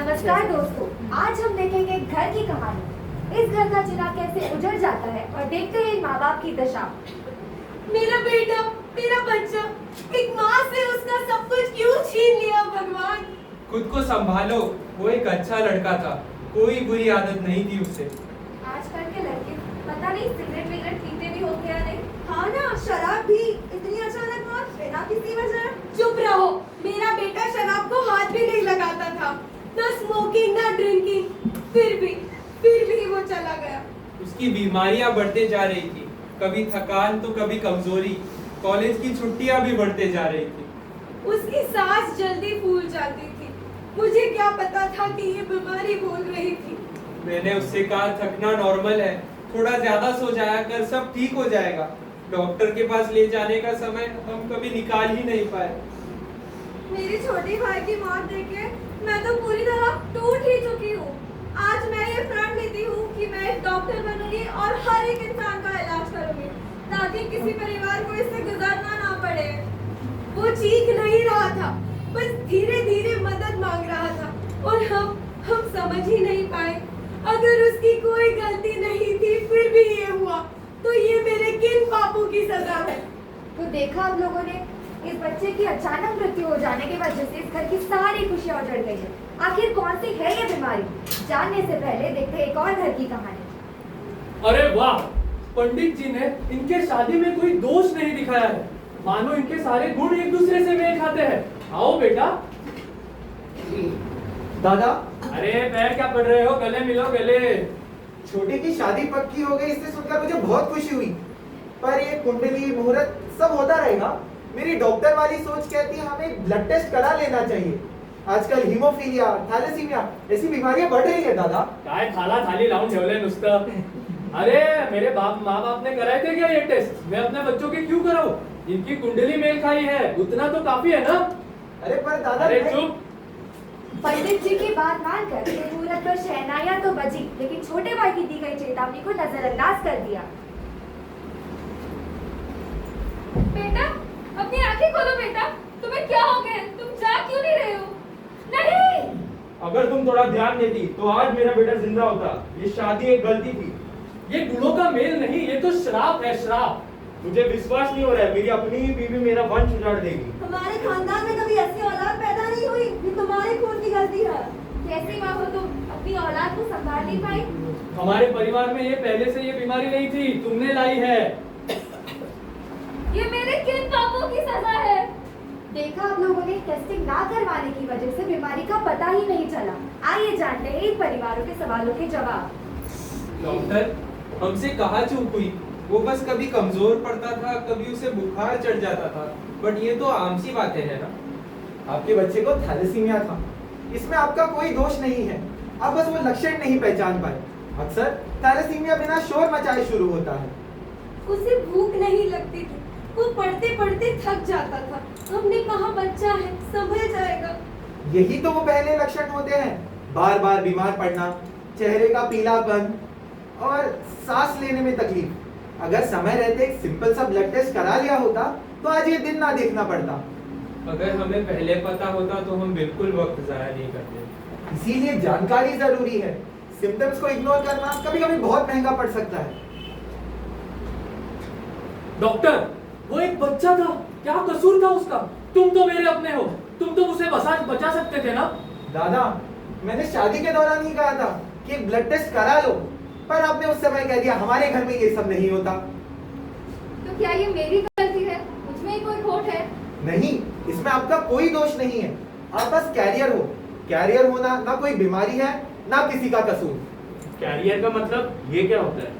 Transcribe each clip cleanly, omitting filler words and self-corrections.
नमस्कार दोस्तों, आज हम देखेंगे घर की कहानी। इस घर का चिराग कैसे उजड़ जाता है और देखते हैं माँ बाप की दशा। मेरा बेटा, मेरा बच्चा, एक माँ से उसका सब कुछ क्यों छीन लिया भगवान। खुद को संभालो, वो एक अच्छा लड़का था, कोई बुरी आदत नहीं थी उसे। आजकल के लड़के पता नहीं सिगरेट विगरेट पीते भी होते या नहीं। हाँ ना, शराब भी इतनी अचानक मौत बिना किसी वजह। चुप रहो, मेरा बेटा शराब को हाथ भी नहीं लगाता था, ना स्मोकिंग ना ड्रिंकिंग, फिर भी वो चला गया। उसकी बीमारियां बढ़ते जा रही थी, कभी थकान तो कभी कमजोरी, कॉलेज की छुट्टियां भी बढ़ते जा रही थी। उसकी सांस जल्दी फूल जाती थी, मुझे क्या पता था कि ये बीमारी बोल रही थी। मैंने उससे कहा थकना नॉर्मल है, थोड़ा ज्यादा सो जाया कर, सब ठीक हो जाएगा। डॉक्टर के पास ले जाने का समय हम कभी निकाल ही नहीं पाए। मेरी छोटी भाई की मौत देखे मैं तो पूरी तरह टूट ही चुकी हूँ। आज मैं ये प्रण लेती हूँ कि मैं एक डॉक्टर बनूंगी और हर एक इंसान का इलाज करूंगी, ताकि किसी परिवार को इससे गुजरना ना पड़े। वो चीख नहीं रहा था, बस धीरे धीरे मदद मांग रहा था और हम समझ ही नहीं पाए। अगर उसकी कोई गलती नहीं थी फिर भी ये हुआ, तो ये मेरे किन पापों की सजा है। तो देखा आप लोगों ने, इस बच्चे की अचानक मृत्यु हो जाने की वजह से इस घर की सारी खुशियां उजड़ गई है। आखिर कौन सी है ये बीमारी, जानने से पहले देखते हैं एक और घर की कहानी। अरे वाह, पंडित जी ने इनके शादी में कोई दोष नहीं दिखाया है, मानो इनके सारे गुण एक दूसरे से मेल खाते हैं। आओ बेटा। दादा, अरे पैर क्या पड़ रहे हो, गले मिलो गले। छोटे की शादी पक्की हो गई, इससे सुनकर मुझे बहुत खुशी हुई। पर ये कुंडली मुहूर्त सब होता रहेगा। मेरी डॉक्टर वाली सोच कहती है हमें ब्लड टेस्ट करा लेना चाहिए। आजकल हीमोफीलिया, थैलेसीमिया ऐसी बीमारियां बढ़ रही है दादा। काय थाला थाली लावून ठेवले नुसतं। अरे मेरे माँ बाप ने कराए थे क्या ये टेस्ट? मैं अपने बच्चों के क्यों कराऊं? इनकी कुंडली मेल खाई है, उतना तो काफी है ना। अरे पर दादा, अरे चुप। पंडित जी की बात मानकर मुहूर्त पर शहनाइयां तो बजी, लेकिन छोटे भाई की दी गई चेतावनी को नजरअंदाज कर दिया। बेटा, अपनी आंखें खोलो बेटा, तुम्हें क्या हो गया? तुम जाग क्यों नहीं रहे हो? नहीं। अगर तुम थोड़ा ध्यान देती तो आज मेरा बेटा जिंदा होता। ये शादी एक गलती थी। ये गुणों का मेल नहीं, ये तो श्राप है, श्राप। मुझे विश्वास नहीं हो रहा है, मेरी अपनी ही बीवी मेरा वंश उजाड़ देगी। हमारे खानदान में कभी ऐसी औलाद पैदा नहीं हुई, ये तुम्हारे खून की गलती है। कैसी माँ हो तुम, अपनी औलाद को संभाल नहीं पाई? हमारे परिवार में ये पहले से ये बीमारी नहीं थी, तुमने लाई है। ये मेरे किन पापों की सजा है? देखा आप लोगों ने, टेस्टिंग ना करवाने की वजह से बीमारी का पता ही नहीं चला। आइए जानते हैं इन परिवारों के सवालों के जवाब। डॉक्टर, हमसे कहाँ चूक हुई? वो बस कभी कमजोर पड़ता था, कभी उसे बुखार चढ़ जाता था, बट ये तो आम सी बातें हैं ना। आपके बच्चे को थैलेसीमिया था, इसमें आपका कोई दोष नहीं है। आप बस वो लक्षण नहीं पहचान पाए। अक्सर थैलेसीमिया बिना शोर मचाए शुरू होता है। उसे भूख नहीं लगती थी, वो पढ़ते पढ़ते थक जाता था। हमने कहा बच्चा है, संभल जाएगा। यही तो वो पहले लक्षण होते हैं, बार बार बीमार पड़ना, चेहरे का पीलापन और सांस लेने में तकलीफ। अगर समय रहते एक सिंपल सा ब्लड टेस्ट करा लिया होता तो आज ये दिन ना देखना पड़ता। अगर हमें पहले पता होता तो हम बिल्कुल वक्त जाया नहीं करते। इसीलिए जानकारी जरूरी है। सिम्टम्स को इग्नोर करना कभी कभी बहुत महंगा पड़ सकता है। डॉक्टर, वो एक बच्चा था, क्या कसूर था उसका? तुम तो मेरे अपने हो, तुम तो उसे बचा सकते थे ना। दादा, मैंने शादी के दौरान ही कहा था कि एक ब्लड टेस्ट करा लो, पर आपने उस समय कह दिया हमारे घर में ये सब नहीं होता। तो क्या ये मेरी गलती है? मुझमें ही कोई खोट है? नहीं, इसमें आपका कोई दोष नहीं है। आप बस कैरियर हो। कैरियर होना ना कोई बीमारी है ना किसी का कसूर। कैरियर का मतलब ये क्या होता है?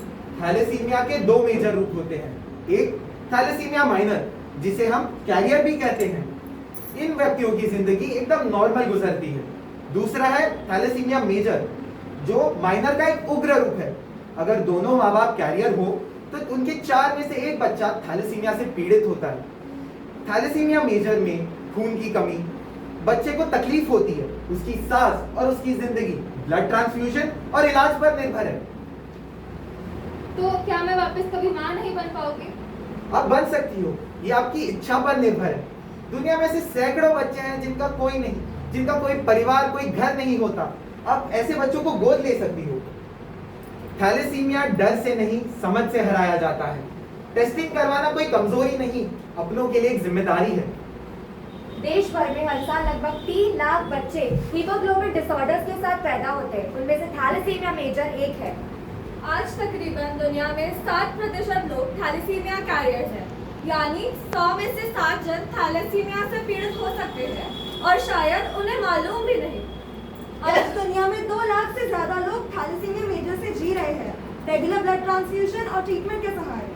थैलेसीमिया के दो मेजर रूप होते हैं। एक थैलेसीमिया माइनर, जिसे हम कैरियर भी कहते हैं। इन व्यक्तियों की जिंदगी एकदम नॉर्मल गुजरती है। दूसरा है थैलेसीमिया मेजर, जो माइनर का एक उग्र रूप है। अगर दोनों माँ बाप कैरियर हो तो उनके 4 में से एक बच्चा थैलेसीमिया से पीड़ित होता है। थैलेसीमिया मेजर में खून की कमी, बच्चे को तकलीफ होती है, उसकी सांस और उसकी जिंदगी ब्लड ट्रांसफ्यूजन और इलाज पर निर्भर है। तो क्या मैं वापस कभी माँ नहीं बन पाऊंगी? आप बन सकती हो, ये आपकी इच्छा पर निर्भर है। दुनिया में ऐसे सैकड़ों बच्चे हैं जिनका कोई परिवार, कोई घर नहीं होता। अब ऐसे बच्चों को गोद ले सकती हो। थैलेसीमिया डर से नहीं, समझ से हराया जाता है। टेस्टिंग करवाना कोई कमजोरी नहीं, अपनों के लिए एक जिम्मेदारी है। देश भर में हर साल लगभग 3 लाख बच्चे हीमोग्लोबिन डिसऑर्डर्स के साथ पैदा होते हैं। उनमें से थैलेसीमिया मेजर एक है। आज तकरीबन दुनिया में 7% लोग थैलेसीमिया कैरियर्स हैं, यानी 100 में से 7 जन थैलेसीमिया से पीड़ित हो सकते हैं और शायद उन्हें मालूम भी नहीं। आज दुनिया में 2 लाख से ज्यादा लोग थैलेसीमिया मेजर से जी रहे हैं, रेगुलर ब्लड ट्रांसफ्यूजन और ट्रीटमेंट के सहारे।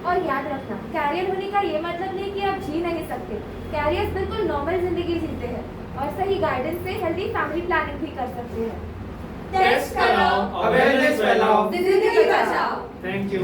और याद रखना, कैरियर होने का ये मतलब नहीं कि आप जी नहीं सकते। कैरियर्स बिल्कुल नॉर्मल जिंदगी जीते हैं और सही गाइडेंस से हेल्दी फैमिली प्लानिंग भी कर सकते हैं। टेस्ट कराओ, अवेयरनेस फैलाओ, जिंदगी बचाओ। Thank you.